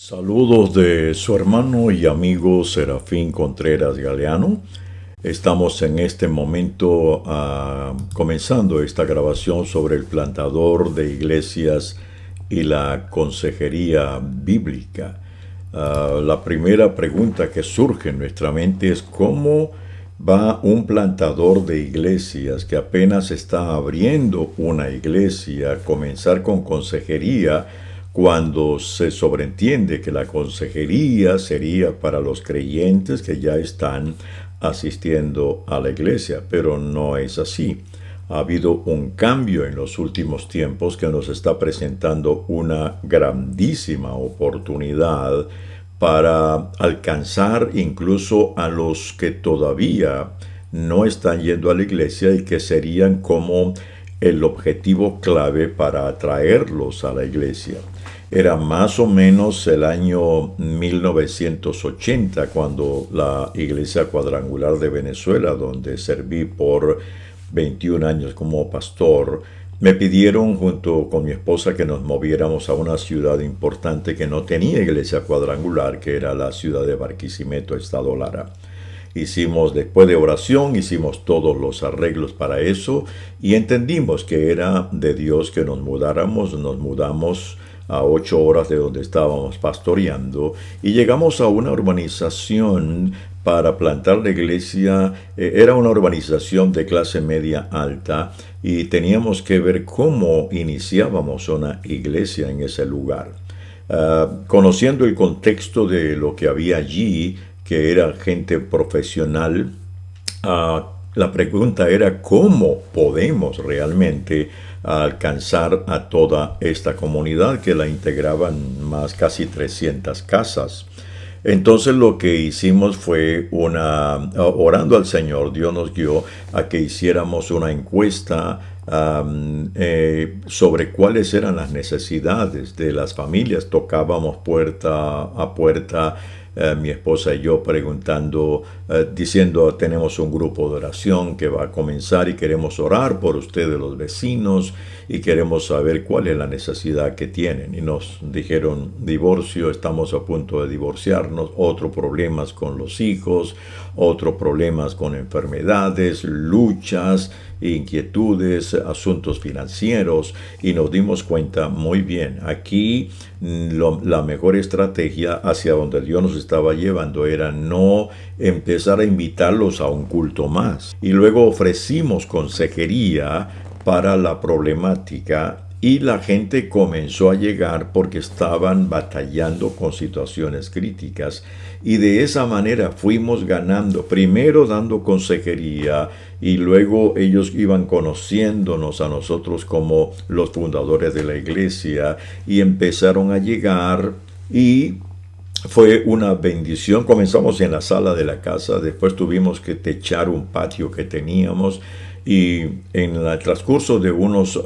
Saludos de su hermano y amigo Serafín Contreras Galeano. Estamos en este momento comenzando esta grabación sobre el plantador de iglesias y la consejería bíblica. La primera pregunta que surge en nuestra mente es cómo va un plantador de iglesias que apenas está abriendo una iglesia a comenzar con consejería cuando se sobreentiende que la consejería sería para los creyentes que ya están asistiendo a la iglesia, pero no es así. Ha habido un cambio en los últimos tiempos que nos está presentando una grandísima oportunidad para alcanzar incluso a los que todavía no están yendo a la iglesia y que serían como el objetivo clave para atraerlos a la iglesia. Era más o menos el año 1980 cuando la Iglesia Cuadrangular de Venezuela, donde serví por 21 años como pastor, me pidieron junto con mi esposa que nos moviéramos a una ciudad importante que no tenía iglesia cuadrangular, que era la ciudad de Barquisimeto, Estado Lara. Después de oración, hicimos todos los arreglos para eso y entendimos que era de Dios que nos mudáramos. Nos mudamos a 8 horas de donde estábamos pastoreando y llegamos a una urbanización para plantar la iglesia. Era una urbanización de clase media alta y teníamos que ver cómo iniciábamos una iglesia en ese lugar. Conociendo el contexto de lo que había allí, que era gente profesional, la pregunta era cómo podemos realmente alcanzar a toda esta comunidad que la integraban más casi 300 casas. Entonces lo que hicimos fue orando al Señor, Dios nos guió a que hiciéramos una encuesta sobre cuáles eran las necesidades de las familias. Tocábamos puerta a puerta, mi esposa y yo preguntando, diciendo: tenemos un grupo de oración que va a comenzar y queremos orar por ustedes los vecinos y queremos saber cuál es la necesidad que tienen. Y nos dijeron: divorcio, estamos a punto de divorciarnos, otros problemas con los hijos, otros problemas con enfermedades, luchas, inquietudes, asuntos financieros. Y nos dimos cuenta, muy bien, aquí la mejor estrategia hacia donde Dios nos estaba llevando era no empezar a invitarlos a un culto más. Y luego ofrecimos consejería para la problemática y la gente comenzó a llegar porque estaban batallando con situaciones críticas. Y de esa manera fuimos ganando, primero dando consejería y luego ellos iban conociéndonos a nosotros como los fundadores de la iglesia y empezaron a llegar y fue una bendición. Comenzamos en la sala de la casa, después tuvimos que techar un patio que teníamos y en el transcurso de unos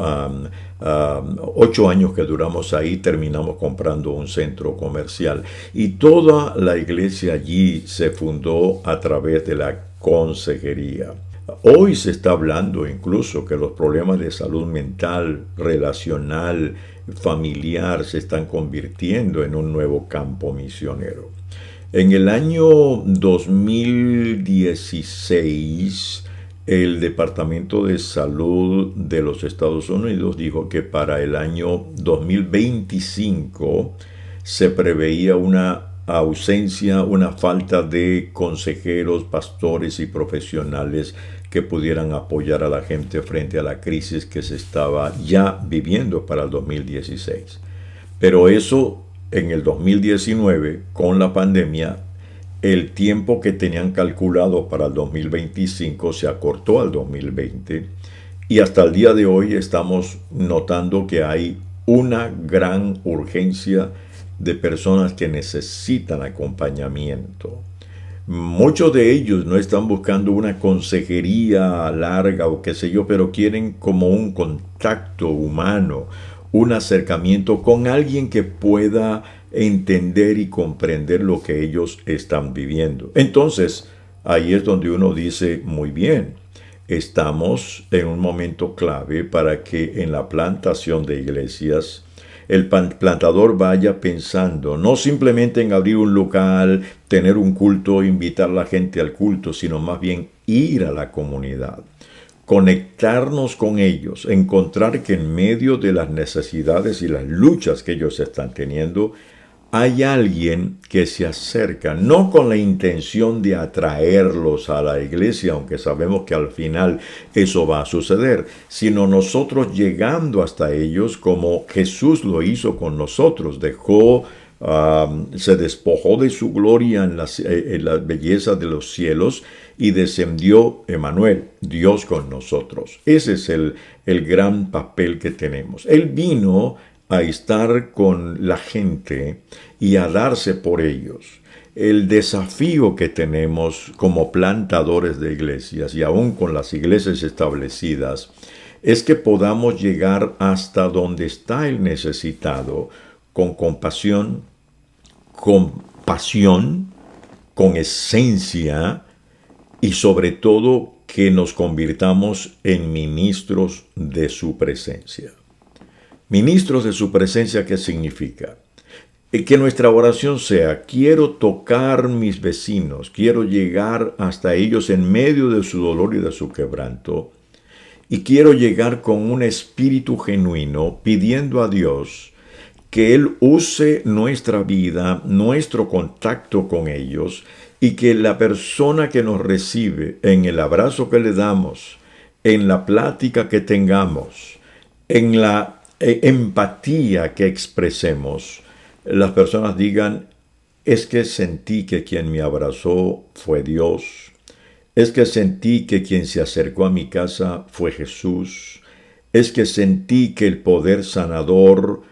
8 años que duramos ahí, terminamos comprando un centro comercial y toda la iglesia allí se fundó a través de la consejería. Hoy se está hablando incluso que los problemas de salud mental, relacional, familiar se están convirtiendo en un nuevo campo misionero. En el año 2016, el Departamento de Salud de los Estados Unidos dijo que para el año 2025 se preveía una ausencia, una falta de consejeros, pastores y profesionales que pudieran apoyar a la gente frente a la crisis que se estaba ya viviendo para el 2016. Pero eso en el 2019, con la pandemia, el tiempo que tenían calculado para el 2025 se acortó al 2020 y hasta el día de hoy estamos notando que hay una gran urgencia de personas que necesitan acompañamiento. Muchos de ellos no están buscando una consejería larga o qué sé yo, pero quieren como un contacto humano, un acercamiento con alguien que pueda entender y comprender lo que ellos están viviendo. Entonces, ahí es donde uno dice, muy bien, estamos en un momento clave para que en la plantación de iglesias el plantador vaya pensando no simplemente en abrir un local, tener un culto, invitar a la gente al culto, sino más bien ir a la comunidad, conectarnos con ellos, encontrar que en medio de las necesidades y las luchas que ellos están teniendo, hay alguien que se acerca, no con la intención de atraerlos a la iglesia, aunque sabemos que al final eso va a suceder, sino nosotros llegando hasta ellos como Jesús lo hizo con nosotros, se despojó de su gloria en la belleza de los cielos y descendió Emmanuel, Dios con nosotros. Ese es el gran papel que tenemos. Él vino a estar con la gente y a darse por ellos. El desafío que tenemos como plantadores de iglesias y aún con las iglesias establecidas es que podamos llegar hasta donde está el necesitado con compasión, con pasión, con esencia y sobre todo que nos convirtamos en ministros de su presencia. Ministros de su presencia, ¿qué significa? Que nuestra oración sea, quiero tocar mis vecinos, quiero llegar hasta ellos en medio de su dolor y de su quebranto, y quiero llegar con un espíritu genuino pidiendo a Dios que Él use nuestra vida, nuestro contacto con ellos, y que la persona que nos recibe, en el abrazo que le damos, en la plática que tengamos, en la empatía que expresemos, las personas digan, es que sentí que quien me abrazó fue Dios, es que sentí que quien se acercó a mi casa fue Jesús, es que sentí que el poder sanador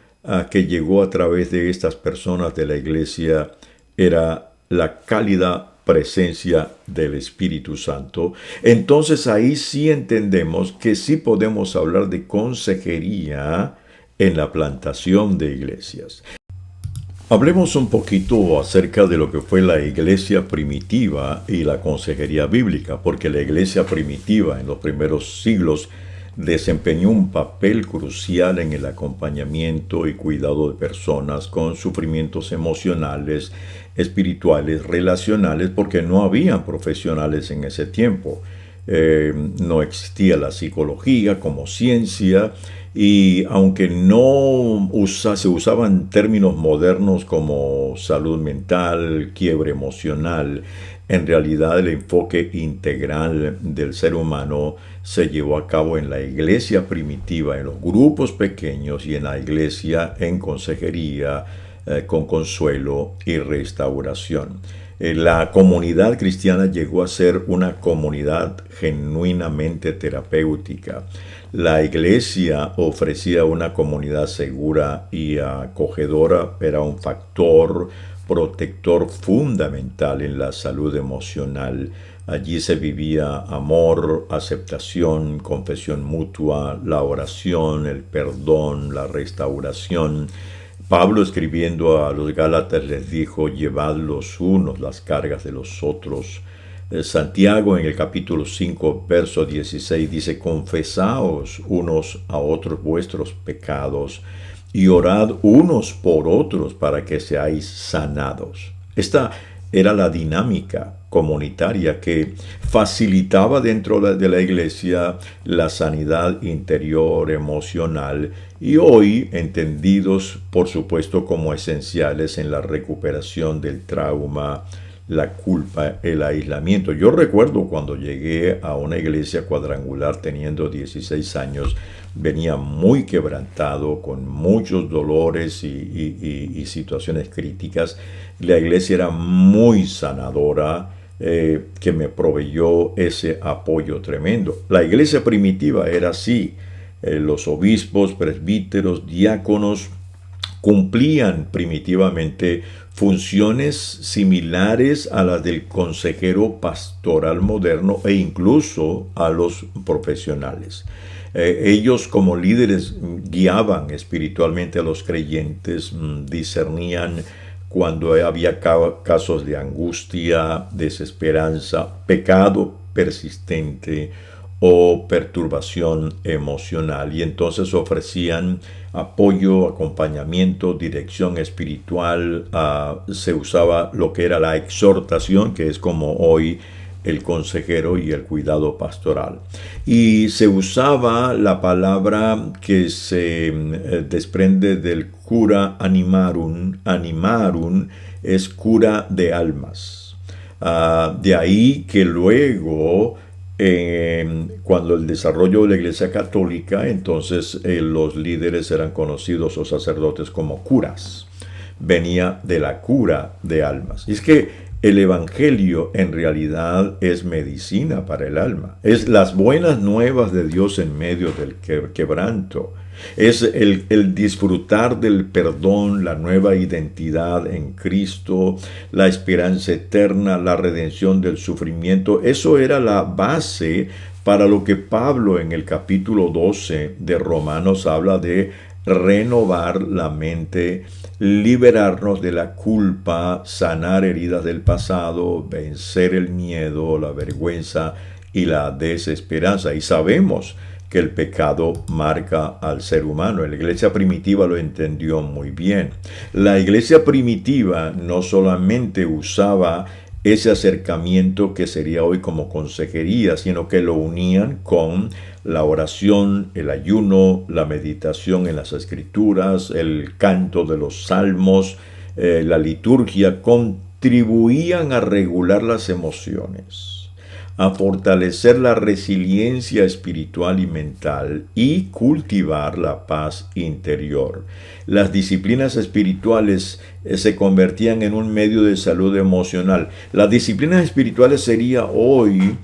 que llegó a través de estas personas de la iglesia era la cálida presencia del Espíritu Santo. Entonces ahí sí entendemos que sí podemos hablar de consejería en la plantación de iglesias. Hablemos un poquito acerca de lo que fue la iglesia primitiva y la consejería bíblica, porque la iglesia primitiva en los primeros siglos desempeñó un papel crucial en el acompañamiento y cuidado de personas con sufrimientos emocionales, espirituales, relacionales, porque no habían profesionales en ese tiempo. No existía la psicología como ciencia y aunque se usaban términos modernos como salud mental, quiebre emocional, en realidad el enfoque integral del ser humano se llevó a cabo en la iglesia primitiva, en los grupos pequeños y en la iglesia en consejería, con consuelo y restauración. La comunidad cristiana llegó a ser una comunidad genuinamente terapéutica. La iglesia ofrecía una comunidad segura y acogedora, era un factor protector fundamental en la salud emocional. Allí se vivía amor, aceptación, confesión mutua, la oración, el perdón, la restauración. Pablo, escribiendo a los Gálatas, les dijo, llevad los unos las cargas de los otros. Santiago en el capítulo 5, verso 16 dice, confesaos unos a otros vuestros pecados y orad unos por otros para que seáis sanados. Esta era la dinámica comunitaria que facilitaba dentro de la iglesia la sanidad interior, emocional, y hoy entendidos, por supuesto, como esenciales en la recuperación del trauma, la culpa, el aislamiento. Yo recuerdo cuando llegué a una iglesia cuadrangular teniendo 16 años, venía muy quebrantado, con muchos dolores y situaciones críticas. La iglesia era muy sanadora, que me proveyó ese apoyo tremendo. La iglesia primitiva era así. Los obispos, presbíteros, diáconos cumplían primitivamente funciones similares a las del consejero pastoral moderno e incluso a los profesionales. Ellos como líderes guiaban espiritualmente a los creyentes, discernían cuando había casos de angustia, desesperanza, pecado persistente o perturbación emocional, y entonces ofrecían apoyo, acompañamiento, dirección espiritual. Se usaba lo que era la exhortación, que es como hoy el consejero, y el cuidado pastoral. Y se usaba la palabra que se desprende del cura animarum. Animarum es cura de almas. De ahí que luego, cuando el desarrollo de la Iglesia Católica, entonces los líderes eran conocidos, o sacerdotes, como curas. Venía de la cura de almas. Y es que el Evangelio en realidad es medicina para el alma. Es las buenas nuevas de Dios en medio del quebranto. Es el disfrutar del perdón, la nueva identidad en Cristo, la esperanza eterna, la redención del sufrimiento. Eso era la base para lo que Pablo en el capítulo 12 de Romanos habla de renovar la mente, liberarnos de la culpa, sanar heridas del pasado, vencer el miedo, la vergüenza y la desesperanza. Y sabemos que el pecado marca al ser humano. La iglesia primitiva lo entendió muy bien. La iglesia primitiva no solamente usaba ese acercamiento que sería hoy como consejería, sino que lo unían con la oración, el ayuno, la meditación en las escrituras, el canto de los salmos, la liturgia. Contribuían a regular las emociones, a fortalecer la resiliencia espiritual y mental, y cultivar la paz interior. Las disciplinas espirituales se convertían en un medio de salud emocional. Las disciplinas espirituales sería hoy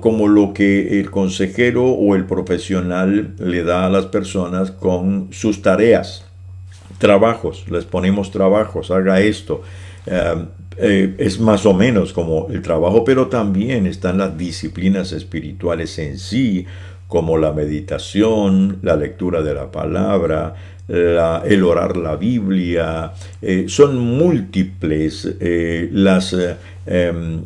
como lo que el consejero o el profesional le da a las personas con sus tareas, trabajos. Les ponemos trabajos, haga esto. Es más o menos como el trabajo, pero también están las disciplinas espirituales en sí, como la meditación, la lectura de la palabra, el orar la Biblia. Son múltiples las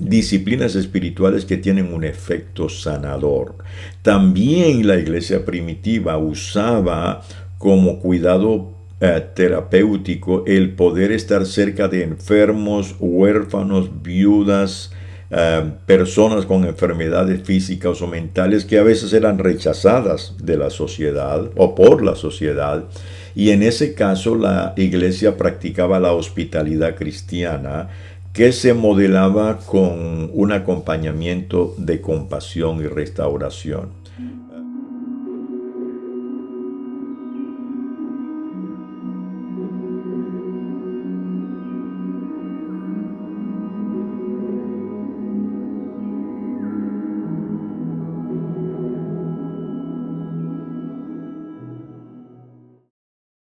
disciplinas espirituales que tienen un efecto sanador. También la iglesia primitiva usaba como cuidado terapéutico el poder estar cerca de enfermos, huérfanos, viudas, personas con enfermedades físicas o mentales que a veces eran rechazadas de la sociedad o por la sociedad. Y en ese caso la iglesia practicaba la hospitalidad cristiana, que se modelaba con un acompañamiento de compasión y restauración.